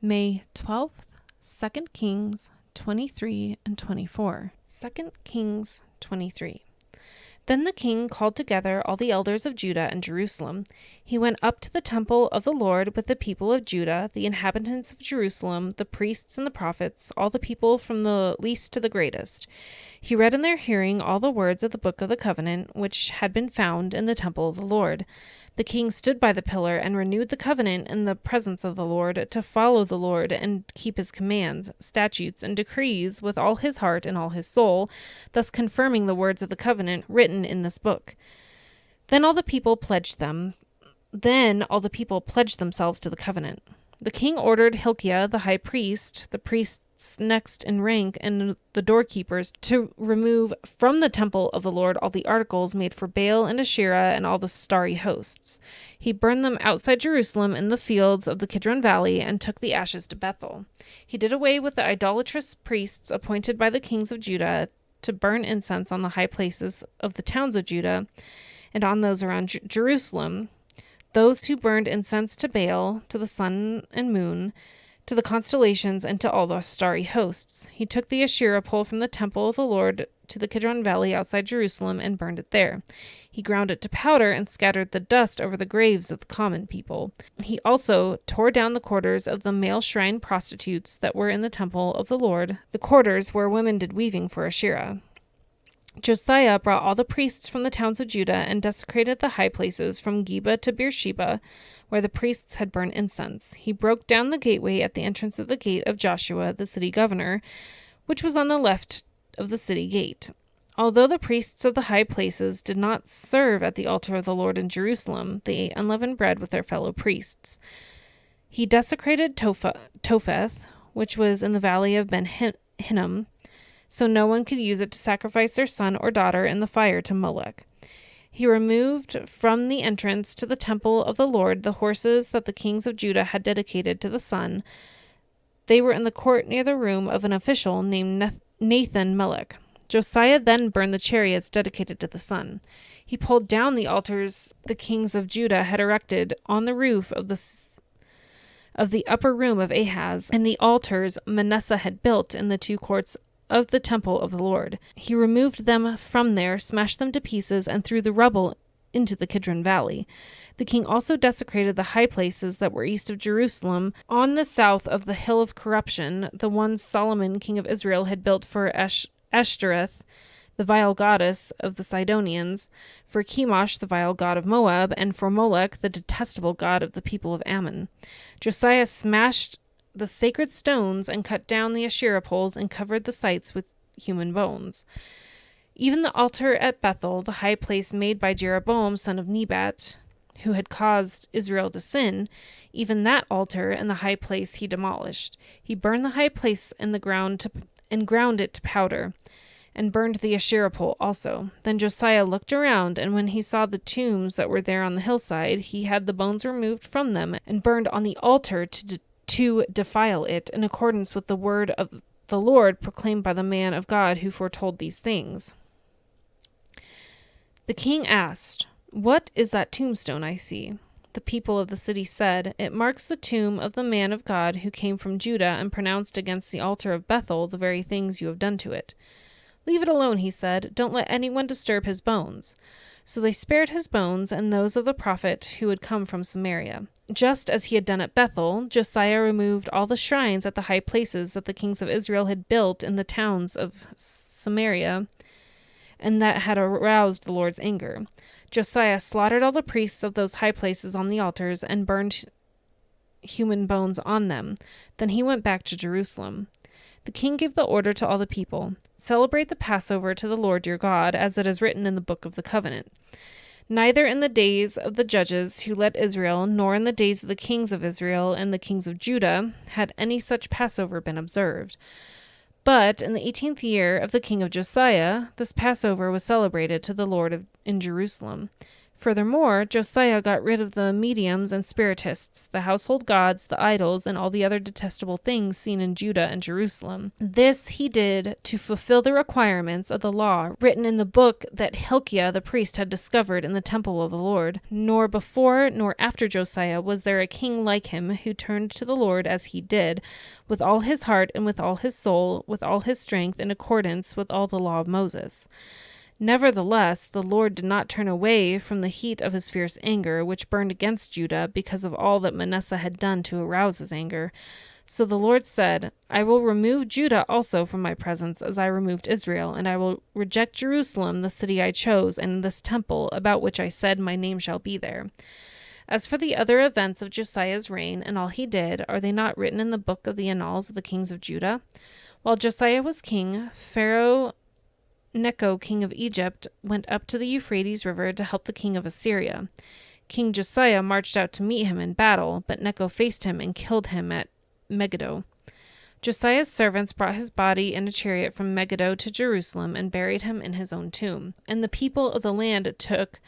May 12th, 2 Kings 23 and 24. 2 Kings 23. Then the king called together all the elders of Judah and Jerusalem. He went up to the temple of the Lord with the people of Judah, the inhabitants of Jerusalem, the priests and the prophets, all the people from the least to the greatest. He read in their hearing all the words of the book of the covenant, which had been found in the temple of the Lord. The king stood by the pillar and renewed the covenant in the presence of the Lord, to follow the Lord and keep his commands, statutes, and decrees with all his heart and all his soul, thus confirming the words of the covenant written in this book. Then all the people pledged themselves to the covenant. The king ordered Hilkiah the high priest, the priests next in rank, and the doorkeepers to remove from the temple of the Lord all the articles made for Baal and Asherah and all the starry hosts. He burned them outside Jerusalem in the fields of the Kidron Valley and took the ashes to Bethel. He did away with the idolatrous priests appointed by the kings of Judah to burn incense on the high places of the towns of Judah and on those around Jerusalem, those who burned incense to Baal, to the sun and moon, to the constellations, and to all the starry hosts. He took the Asherah pole from the temple of the Lord to the Kidron Valley outside Jerusalem and burned it there. He ground it to powder and scattered the dust over the graves of the common people. He also tore down the quarters of the male shrine prostitutes that were in the temple of the Lord, the quarters where women did weaving for Asherah. Josiah brought all the priests from the towns of Judah and desecrated the high places from Geba to Beersheba, where the priests had burned incense. He broke down the gateway at the entrance of the gate of Joshua, the city governor, which was on the left of the city gate. Although the priests of the high places did not serve at the altar of the Lord in Jerusalem, they ate unleavened bread with their fellow priests. He desecrated Topheth, which was in the valley of Ben Hinnom, so no one could use it to sacrifice their son or daughter in the fire to Molech. He removed from the entrance to the temple of the Lord the horses that the kings of Judah had dedicated to the sun. They were in the court near the room of an official named Nathan Melech. Josiah then burned the chariots dedicated to the sun. He pulled down the altars the kings of Judah had erected on the roof of the upper room of Ahaz, and the altars Manasseh had built in the two courts of the temple of the Lord. He removed them from there, smashed them to pieces, and threw the rubble into the Kidron Valley. The king also desecrated the high places that were east of Jerusalem, on the south of the hill of corruption, the ones Solomon, king of Israel, had built for Ashtoreth, the vile goddess of the Sidonians, for Chemosh, the vile god of Moab, and for Molech, the detestable god of the people of Ammon. Josiah smashed the sacred stones and cut down the Asherah poles and covered the sites with human bones. Even the altar at Bethel, the high place made by Jeroboam, son of Nebat, who had caused Israel to sin, even that altar and the high place he demolished. He burned the high place in the ground and ground it to powder, and burned the Asherah pole also. Then Josiah looked around, and when he saw the tombs that were there on the hillside, he had the bones removed from them and burned on the altar to defile it, in accordance with the word of the Lord proclaimed by the man of God who foretold these things. The king asked, "What is that tombstone I see?" The people of the city said, "It marks the tomb of the man of God who came from Judah and pronounced against the altar of Bethel the very things you have done to it." "Leave it alone," he said. "Don't let anyone disturb his bones." So they spared his bones and those of the prophet who had come from Samaria. Just as he had done at Bethel, Josiah removed all the shrines at the high places that the kings of Israel had built in the towns of Samaria, and that had aroused the Lord's anger. Josiah slaughtered all the priests of those high places on the altars and burned human bones on them. Then he went back to Jerusalem. The king gave the order to all the people, "Celebrate the Passover to the Lord your God, as it is written in the book of the covenant." Neither in the days of the judges who led Israel, nor in the days of the kings of Israel and the kings of Judah, had any such Passover been observed. But in the 18th year of the king of Josiah, this Passover was celebrated to the Lord in Jerusalem. Furthermore, Josiah got rid of the mediums and spiritists, the household gods, the idols, and all the other detestable things seen in Judah and Jerusalem. This he did to fulfill the requirements of the law written in the book that Hilkiah the priest had discovered in the temple of the Lord. Nor before nor after Josiah was there a king like him who turned to the Lord as he did, with all his heart and with all his soul, with all his strength, in accordance with all the law of Moses. Nevertheless, the Lord did not turn away from the heat of his fierce anger, which burned against Judah because of all that Manasseh had done to arouse his anger. So the Lord said, I will remove Judah also from my presence, as I removed Israel, and I will reject Jerusalem, the city I chose, and this temple, about which I said, my name shall be there. As for the other events of Josiah's reign and all he did, are they not written in the book of the annals of the kings of Judah? While Josiah was king, Pharaoh Necho, king of Egypt, went up to the Euphrates River to help the king of Assyria. King Josiah marched out to meet him in battle, but Necho faced him and killed him at Megiddo. Josiah's servants brought his body in a chariot from Megiddo to Jerusalem and buried him in his own tomb. And the people of the land took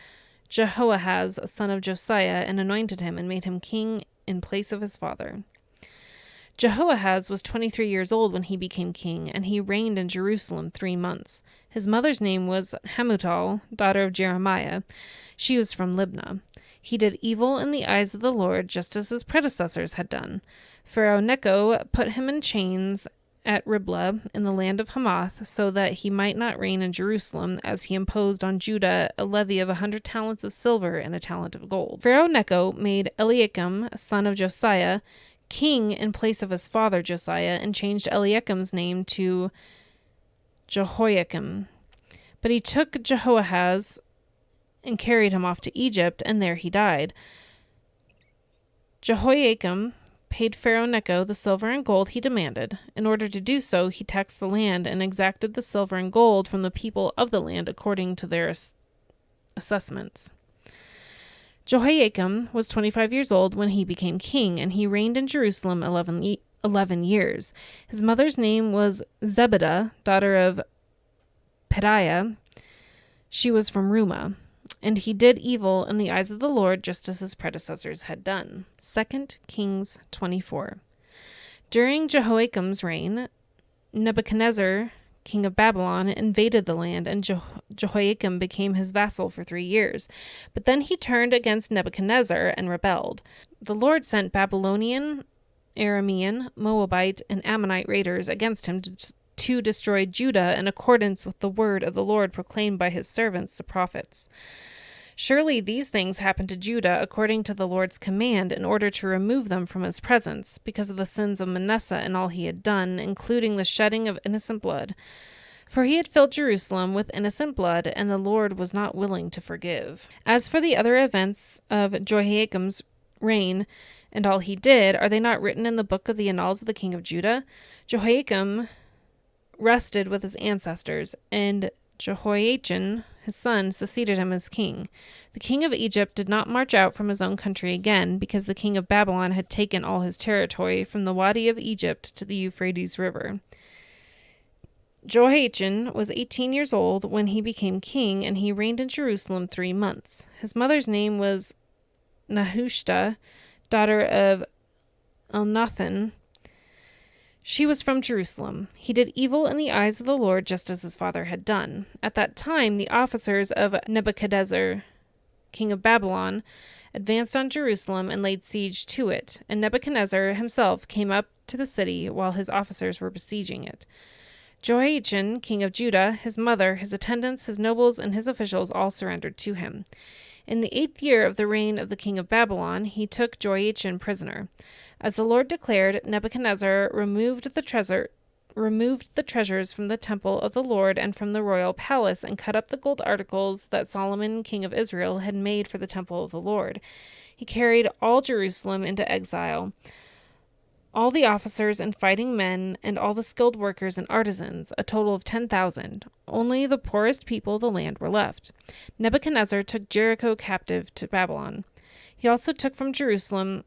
Jehoahaz, son of Josiah, and anointed him and made him king in place of his father. Jehoahaz was 23 years old when he became king, and he reigned in Jerusalem 3 months. His mother's name was Hamutal, daughter of Jeremiah. She was from Libnah. He did evil in the eyes of the Lord, just as his predecessors had done. Pharaoh Necho put him in chains at Riblah in the land of Hamath, so that he might not reign in Jerusalem, as he imposed on Judah a levy of 100 talents of silver and a talent of gold. Pharaoh Necho made Eliakim, son of Josiah, king in place of his father Josiah, and changed Eliakim's name to Jehoiakim. But he took Jehoahaz and carried him off to Egypt, and there he died. Jehoiakim paid Pharaoh Necho the silver and gold he demanded. In order to do so, he taxed the land and exacted the silver and gold from the people of the land according to their assessments. Jehoiakim was 25 years old when he became king, and he reigned in Jerusalem 11 years. His mother's name was Zebedah, daughter of Pedaiah. She was from Rumah. And he did evil in the eyes of the Lord, just as his predecessors had done. 2 Kings 24. During Jehoiakim's reign, Nebuchadnezzar, king of Babylon, invaded the land, and Jehoiakim became his vassal for 3 years. But then he turned against Nebuchadnezzar and rebelled. The Lord sent Babylonian, Aramean, Moabite, and Ammonite raiders against him to destroy Judah in accordance with the word of the Lord proclaimed by his servants, the prophets. Surely these things happened to Judah according to the Lord's command, in order to remove them from his presence, because of the sins of Manasseh and all he had done, including the shedding of innocent blood. For he had filled Jerusalem with innocent blood, and the Lord was not willing to forgive. As for the other events of Jehoiakim's reign and all he did, are they not written in the book of the annals of the king of Judah? Jehoiakim rested with his ancestors, and Jehoiachin, his son, succeeded him as king. The king of Egypt did not march out from his own country again, because the king of Babylon had taken all his territory from the Wadi of Egypt to the Euphrates River. Jehoiachin was 18 years old when he became king, and he reigned in Jerusalem 3 months. His mother's name was Nehushta, daughter of Elnathan. She was from Jerusalem. He did evil in the eyes of the Lord, just as his father had done. At that time, the officers of Nebuchadnezzar, king of Babylon, advanced on Jerusalem and laid siege to it, and Nebuchadnezzar himself came up to the city while his officers were besieging it. Jehoiachin, king of Judah, his mother, his attendants, his nobles, and his officials all surrendered to him. In the 8th year of the reign of the king of Babylon, he took Jehoiachin prisoner. As the Lord declared, Nebuchadnezzar removed the treasures from the temple of the Lord and from the royal palace, and cut up the gold articles that Solomon, king of Israel, had made for the temple of the Lord. He carried all Jerusalem into exile, all the officers and fighting men, and all the skilled workers and artisans, a total of 10,000. Only the poorest people of the land were left. Nebuchadnezzar took Jericho captive to Babylon. He also took from Jerusalem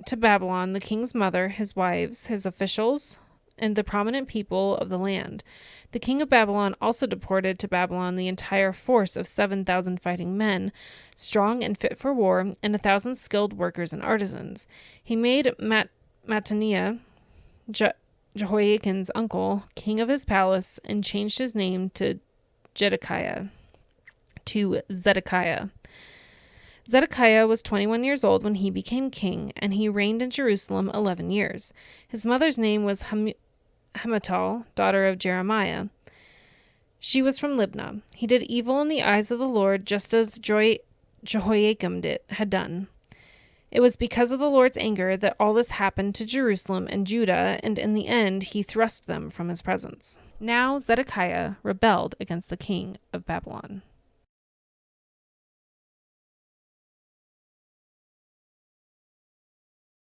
to Babylon the king's mother, his wives, his officials, and the prominent people of the land. The king of Babylon also deported to Babylon the entire force of 7,000 fighting men, strong and fit for war, and 1,000 skilled workers and artisans. He made Mattaniah, Jehoiakin's uncle, king of his palace, and changed his name to Zedekiah. Zedekiah was 21 years old when he became king, and he reigned in Jerusalem 11 years. His mother's name was Hamutal, daughter of Jeremiah. She was from Libnah. He did evil in the eyes of the Lord, just as Jehoiakim had done. It was because of the Lord's anger that all this happened to Jerusalem and Judah, and in the end he thrust them from his presence. Now Zedekiah rebelled against the king of Babylon.